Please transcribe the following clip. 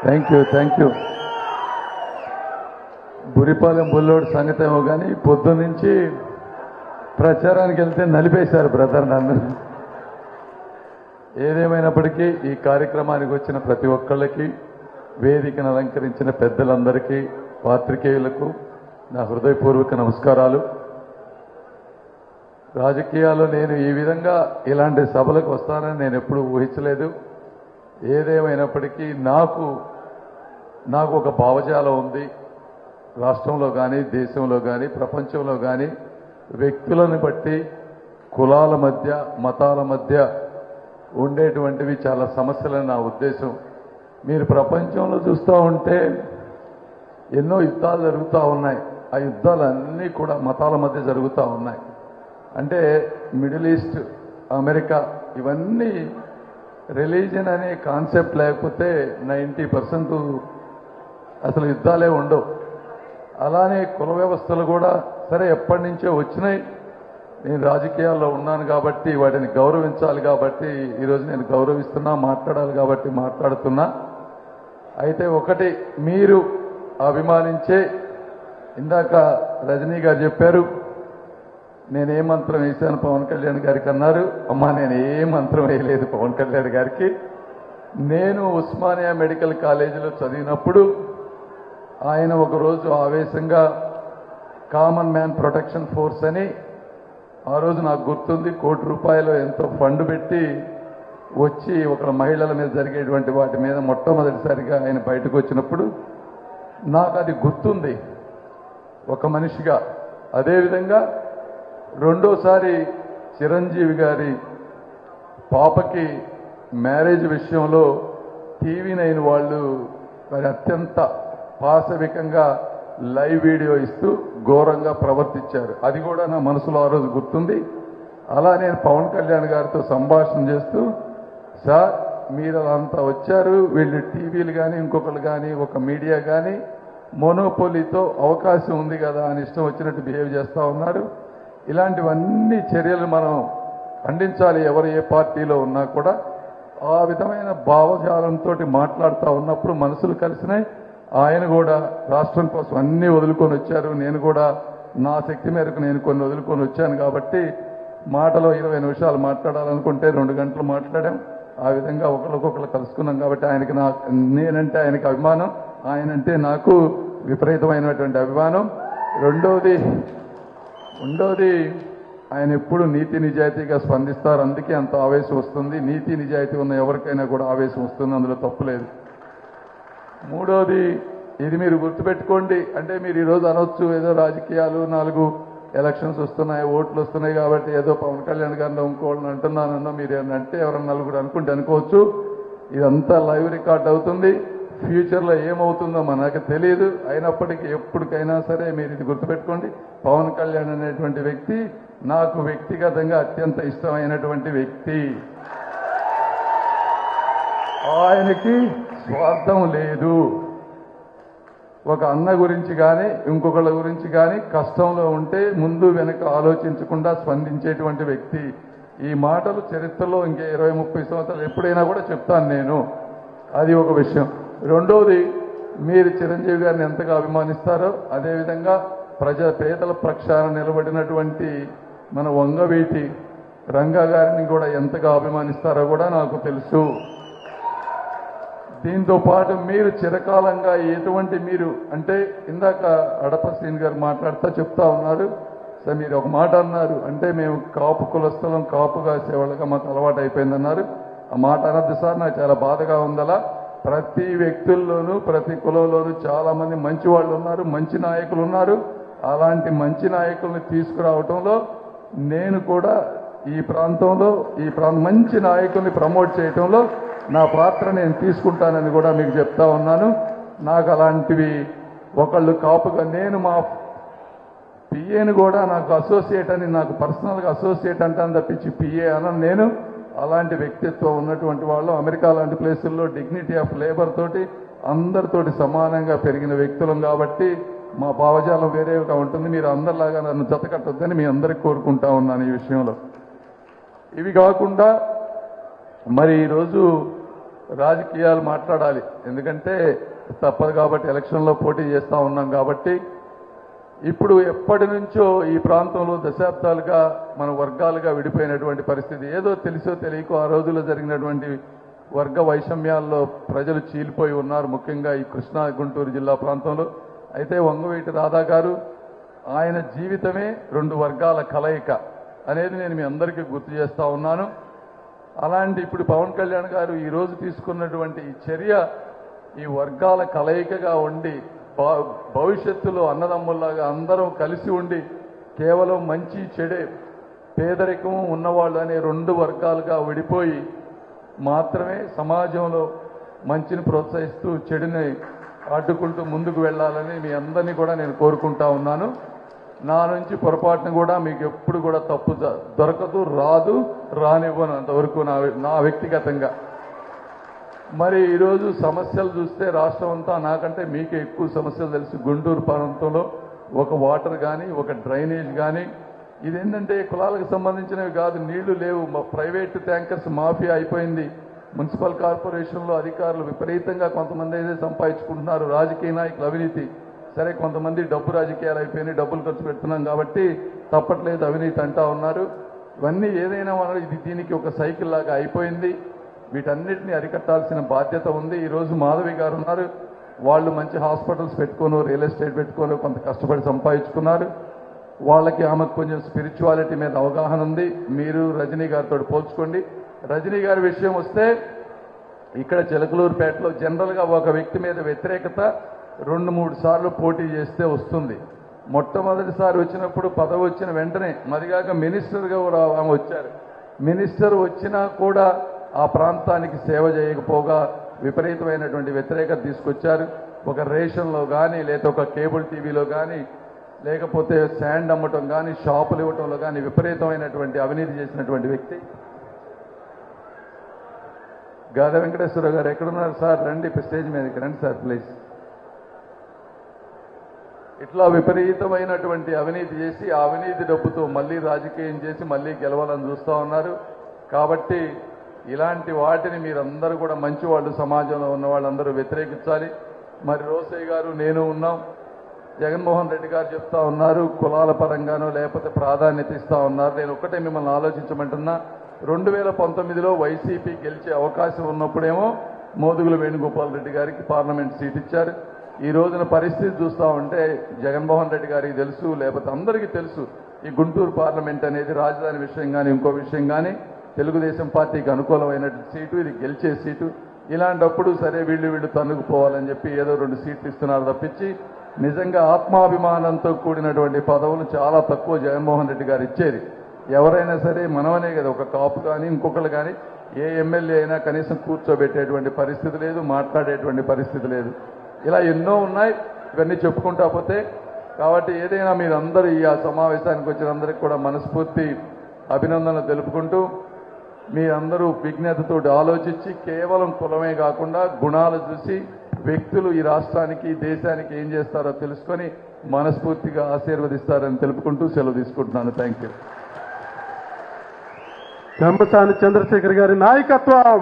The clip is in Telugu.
Thank you. బురిపాలెం బుల్లోడు సంగతి ఏమో కానీ పొద్దున్నుంచి ప్రచారానికి వెళ్తే నలిపేశారు బ్రదర్ నన్ను. ఏదేమైనప్పటికీ ఈ కార్యక్రమానికి వచ్చిన ప్రతి ఒక్కళ్ళకి, వేదికను అలంకరించిన పెద్దలందరికీ, పాత్రికేయులకు నా హృదయపూర్వక నమస్కారాలు. రాజకీయాల్లో నేను ఈ విధంగా ఇలాంటి సభలకు వస్తానని నేను ఎప్పుడూ ఊహించలేదు. ఏదేమైనప్పటికీ నాకు ఒక భావజాలం ఉంది. రాష్ట్రంలో కానీ, దేశంలో కానీ, ప్రపంచంలో కానీ వ్యక్తులను బట్టి, కులాల మధ్య, మతాల మధ్య ఉండేటువంటివి చాలా సమస్యలని నా ఉద్దేశం. మీరు ప్రపంచంలో చూస్తూ ఉంటే ఎన్నో యుద్ధాలు జరుగుతూ ఉన్నాయి. ఆ యుద్ధాలన్నీ కూడా మతాల మధ్య జరుగుతూ ఉన్నాయి. అంటే మిడిల్ ఈస్ట్, అమెరికా ఇవన్నీ రిలీజన్ అనే కాన్సెప్ట్ లేకపోతే 90% అసలు యుద్ధాలే ఉండవు. అలానే కుల వ్యవస్థలు కూడా సరే ఎప్పటి నుంచో వచ్చినాయి. నేను రాజకీయాల్లో ఉన్నాను కాబట్టి వాటిని గౌరవించాలి కాబట్టి ఈరోజు నేను గౌరవిస్తున్నా, మాట్లాడాలి కాబట్టి మాట్లాడుతున్నా. అయితే ఒకటి మీరు అభిమానించే, ఇందాక రజనీ గారు చెప్పారు నేను ఏ మంత్రం వేశాను పవన్ కళ్యాణ్ గారికి అన్నారు. అమ్మా నేను ఏ మంత్రం వేయలేదు పవన్ కళ్యాణ్ గారికి. నేను ఉస్మానియా మెడికల్ కాలేజీలో చదివినప్పుడు ఆయన ఒకరోజు ఆవేశంగా కామన్ మ్యాన్ ప్రొటెక్షన్ ఫోర్స్ అని, ఆ రోజు నాకు గుర్తుంది, ₹1 ఎంతో ఫండ్ పెట్టి వచ్చి ఒక మహిళల మీద జరిగేటువంటి వాటి మీద మొట్టమొదటిసారిగా ఆయన బయటకు వచ్చినప్పుడు నాకు అది గుర్తుంది ఒక మనిషిగా. అదేవిధంగా రెండోసారి చిరంజీవి గారి పాపకి మ్యారేజ్ విషయంలో TV9 వాళ్ళు మరి అత్యంత పాశవికంగా లైవ్ వీడియో ఇస్తూ ఘోరంగా ప్రవర్తించారు. అది కూడా నా మనసులో ఆ రోజు గుర్తుంది. అలా నేను పవన్ కళ్యాణ్ గారితో సంభాషణ చేస్తూ, సార్ మీరు అంతా వచ్చారు, వీళ్ళు టీవీలు కానీ ఇంకొకరు కానీ ఒక మీడియా కానీ మోనోపోలీతో అవకాశం ఉంది కదా అని ఇష్టం వచ్చినట్టు బిహేవ్ చేస్తూ ఉన్నారు. ఇలాంటివన్నీ చర్యలు మనం ఖండించాలి, ఎవరు ఏ పార్టీలో ఉన్నా కూడా. ఆ విధమైన భావజాలంతో మాట్లాడుతూ ఉన్నప్పుడు మనసులు కలిసినాయి. ఆయన కూడా రాష్ట్రం కోసం అన్నీ వదులుకొని వచ్చారు. నేను కూడా నా శక్తి మేరకు నేను కొన్ని వదులుకొని వచ్చాను కాబట్టి మాటలో 20 నిమిషాలు మాట్లాడాలనుకుంటే 2 గంటలు మాట్లాడాం. ఆ విధంగా ఒకరికొకరు కలుసుకున్నాం కాబట్టి ఆయనకి నేనంటే ఆయనకి అభిమానం, ఆయనంటే నాకు విపరీతమైనటువంటి అభిమానం. రెండోది ఆయన ఎప్పుడు నీతి నిజాయితీగా స్పందిస్తారు, అందుకే అంత ఆవేశం వస్తుంది. నీతి నిజాయితీ ఉన్న ఎవరికైనా కూడా ఆవేశం వస్తుంది, అందులో తప్పులేదు. మూడోది, ఇది మీరు గుర్తుపెట్టుకోండి. అంటే మీరు ఈరోజు అనొచ్చు ఏదో రాజకీయాలు 4 ఎలక్షన్స్ వస్తున్నాయి, ఓట్లు వస్తున్నాయి కాబట్టి ఏదో పవన్ కళ్యాణ్ గారిని ఇంకోళ్ళని అంటున్నానన్నా మీరు అంటే ఎవరన్నా 4 అనుకుంటే అనుకోవచ్చు. ఇదంతా లైవ్ రికార్డ్ అవుతుంది. ఫ్యూచర్లో ఏమవుతుందో మనకు తెలియదు. అయినప్పటికీ ఎప్పటికైనా సరే మీరు ఇది గుర్తుపెట్టుకోండి, పవన్ కళ్యాణ్ అనేటువంటి వ్యక్తి నాకు వ్యక్తిగతంగా అత్యంత ఇష్టమైనటువంటి వ్యక్తి. ఆయనకి స్వార్థం లేదు. ఒక అన్న గురించి కానీ ఇంకొకళ్ళ గురించి కానీ కష్టంలో ఉంటే ముందు వెనక ఆలోచించకుండా స్పందించేటువంటి వ్యక్తి. ఈ మాటలు చరిత్రలో ఇంకే 20-30 సంవత్సరాలు ఎప్పుడైనా కూడా చెప్తాను నేను. అది ఒక విషయం. రెండోది, మీరు చిరంజీవి గారిని ఎంతగా అభిమానిస్తారో అదేవిధంగా పేదల పక్షాన నిలబడినటువంటి మన వంగవీటి రంగా గారిని కూడా ఎంతగా అభిమానిస్తారో కూడా నాకు తెలుసు. దీంతో పాటు మీరు చిరకాలంగా మీరు అంటే ఇందాక అడప శ్రీని గారు మాట్లాడుతూ చెప్తా ఉన్నారు సార్, మీరు ఒక మాట అన్నారు, అంటే మేము కాపు కులస్థలం కాపు కాసేవాళ్ళగా మాకు అలవాటు అయిపోయిందన్నారు. ఆ మాట అనద్దు సార్, నాకు చాలా బాధగా ఉందలా. ప్రతి వ్యక్తుల్లోనూ ప్రతి కులంలోనూ చాలా మంది మంచి వాళ్ళు ఉన్నారు, మంచి నాయకులు ఉన్నారు. అలాంటి మంచి నాయకుల్ని తీసుకురావటంలో నేను కూడా ఈ ప్రాంతంలో మంచి నాయకుల్ని ప్రమోట్ చేయటంలో నా పాత్ర నేను తీసుకుంటానని కూడా మీకు చెప్తా ఉన్నాను. నాకు అలాంటివి ఒకళ్ళు కాపుగా, నేను మా పిఏని కూడా నాకు అసోసియేట్ అని, నాకు పర్సనల్గా అసోసియేట్ అంటాను తప్పించి పిఏ అనను నేను. అలాంటి వ్యక్తిత్వం ఉన్నటువంటి వాళ్ళు అమెరికా లాంటి ప్లేసుల్లో డిగ్నిటీ ఆఫ్ లేబర్ తోటి అందరితోటి సమానంగా పెరిగిన వ్యక్తులం కాబట్టి మా భావజాలం వేరేగా ఉంటుంది. మీరు అందరిలాగా నన్ను జతకట్టొద్దని మీ అందరికీ కోరుకుంటా ఉన్నాను ఈ విషయంలో. ఇవి కాకుండా మరి ఈరోజు రాజకీయాలు మాట్లాడాలి. ఎందుకంటే తప్పదు కాబట్టి ఎలక్షన్లో పోటీ చేస్తూ ఉన్నాం కాబట్టి ఇప్పుడు ఎప్పటి నుంచో ఈ ప్రాంతంలో దశాబ్దాలుగా మన వర్గాలుగా విడిపోయినటువంటి పరిస్థితి. ఏదో తెలుసో తెలియకో ఆ రోజుల్లో జరిగినటువంటి వర్గ వైషమ్యాల్లో ప్రజలు చీలిపోయి ఉన్నారు, ముఖ్యంగా ఈ కృష్ణా గుంటూరు జిల్లా ప్రాంతంలో. అయితే వంగవీటి రాధా గారు ఆయన జీవితమే రెండు వర్గాల కలయిక అనేది నేను మీ అందరికీ గుర్తు చేస్తా ఉన్నాను. అలాంటి ఇప్పుడు పవన్ కళ్యాణ్ గారు ఈ రోజు తీసుకున్నటువంటి ఈ చర్య ఈ వర్గాల కలయికగా ఉండి భవిష్యత్తులో అన్నదమ్ముల్లాగా అందరం కలిసి ఉండి కేవలం మంచి చెడే పేదరికం ఉన్నవాళ్ళు అనే రెండు వర్గాలుగా విడిపోయి మాత్రమే సమాజంలో మంచిని ప్రోత్సహిస్తూ చెడుని అడ్డుకుంటూ ముందుకు వెళ్ళాలని మీ అందరినీ కూడా నేను కోరుకుంటా ఉన్నాను. నా నుంచి పొరపాటును కూడా మీకు ఎప్పుడు కూడా తప్పు దొరకదు, రాదు, రానివ్వను అంతవరకు నా వ్యక్తిగతంగా. మరి ఈరోజు సమస్యలు చూస్తే రాష్ట్రం అంతా నాకంటే మీకే ఎక్కువ సమస్యలు తెలుసు. గుంటూరు ప్రాంతంలో ఒక వాటర్ కానీ ఒక డ్రైనేజ్ కానీ ఇదేంటంటే కులాలకు సంబంధించినవి కాదు, నీళ్లు లేవు, ప్రైవేట్ ట్యాంకర్స్ మాఫియా అయిపోయింది. మున్సిపల్ కార్పొరేషన్లో అధికారులు విపరీతంగా కొంతమంది అయితే సంపాదించుకుంటున్నారు, రాజకీయ నాయకులు అవినీతి. సరే కొంతమంది డబ్బు రాజకీయాలు అయిపోయినాయి, డబ్బులు ఖర్చు పెడుతున్నాం కాబట్టి తప్పట్లేదు అవినీతి అంటా ఉన్నారు. ఇవన్నీ ఏదైనా ఇది దీనికి ఒక సైకిల్ లాగా అయిపోయింది. వీటన్నిటిని అరికట్టాల్సిన బాధ్యత ఉంది. ఈరోజు మాధవి గారు ఉన్నారు, వాళ్ళు మంచి హాస్పిటల్స్ పెట్టుకోను, రియల్ ఎస్టేట్ పెట్టుకోను, కొంత కష్టపడి సంపాదించుకున్నారు. వాళ్ళకి ఆమెకు కొంచెం స్పిరిచువాలిటీ మీద అవగాహన ఉంది. మీరు రజనీ గారితో పోల్చుకోండి. రజనీ గారి విషయం వస్తే ఇక్కడ చిలకలూరుపేటలో జనరల్గా ఒక వ్యక్తి మీద వ్యతిరేకత 2-3 సార్లు పోటీ చేస్తే వస్తుంది. మొట్టమొదటిసారి వచ్చినప్పుడు పదవి వచ్చిన వెంటనే మరిగాక మినిస్టర్గా కూడా ఆమె వచ్చారు. మినిస్టర్ వచ్చినా కూడా ఆ ప్రాంతానికి సేవ చేయకపోగా విపరీతమైనటువంటి వ్యతిరేకత తీసుకొచ్చారు. ఒక రేషన్లో కానీ లేదా ఒక కేబుల్ టీవీలో కానీ లేకపోతే శాండ్ అమ్మటం కానీ షాపులు ఇవ్వటంలో కానీ విపరీతమైనటువంటి అవినీతి చేసినటువంటి వ్యక్తి. గాద వెంకటేశ్వరరావు గారు ఎక్కడున్నారు సార్? రండి స్టేజ్ మీదకి రండి సార్ ప్లీజ్. ఇట్లా విపరీతమైనటువంటి అవినీతి చేసి ఆ అవినీతి డబ్బుతో మళ్ళీ రాజకీయం చేసి మళ్ళీ గెలవాలని చూస్తూ ఉన్నారు. కాబట్టి ఇలాంటి వాటిని మీరందరూ కూడా మంచి వాళ్ళు, సమాజంలో ఉన్న వాళ్ళందరూ వ్యతిరేకించాలి. మరి రోసయ్య గారు నేను ఉన్నాం. జగన్మోహన్ రెడ్డి గారు చెప్తా ఉన్నారు కులాల పరంగానో లేకపోతే ప్రాధాన్యత ఇస్తా ఉన్నారు. నేను ఒక్కటే మిమ్మల్ని ఆలోచించమంటున్నా. 2019లో వైసీపీ గెలిచే అవకాశం ఉన్నప్పుడేమో మోదుగుల వేణుగోపాల్ రెడ్డి గారికి పార్లమెంట్ సీట్ ఇచ్చారు. ఈ రోజున పరిస్థితి చూస్తూ ఉంటే జగన్మోహన్ రెడ్డి గారికి తెలుసు, లేకపోతే అందరికీ తెలుసు ఈ గుంటూరు పార్లమెంట్ అనేది రాజధాని విషయం కానీ ఇంకో విషయం కానీ తెలుగుదేశం పార్టీకి అనుకూలమైన సీటు, ఇది గెలిచే సీటు. ఇలాంటప్పుడు సరే వీళ్ళు తన్నుకుపోవాలని చెప్పి ఏదో 2 సీట్లు ఇస్తున్నారు తప్పించి నిజంగా ఆత్మాభిమానంతో కూడినటువంటి పదవులు చాలా తక్కువ జగన్మోహన్ రెడ్డి గారు ఇచ్చేది. ఎవరైనా సరే మనమనే కదా, ఒక కాపు కానీ ఇంకొకరు కానీ ఏ ఎమ్మెల్యే అయినా కనీసం కూర్చోబెట్టేటువంటి పరిస్థితి లేదు, మాట్లాడేటువంటి పరిస్థితి లేదు. ఇలా ఎన్నో ఉన్నాయి, ఇవన్నీ చెప్పుకుంటా పోతే. కాబట్టి ఏదైనా మీరందరూ ఈ సమావేశానికి వచ్చిన అందరికీ కూడా మనస్ఫూర్తి అభినందనలు తెలుపుకుంటూ మీరందరూ విజ్ఞతతో ఆలోచించి కేవలం కులమే కాకుండా గుణాలు చూసి వ్యక్తులు ఈ రాష్ట్రానికి దేశానికి ఏం చేస్తారో తెలుసుకొని మనస్ఫూర్తిగా ఆశీర్వదిస్తారని తెలుపుకుంటూ సెలవు తీసుకుంటున్నాను. Thank you. పెంబసాని చంద్రశేఖర్ గారి నాయకత్వం.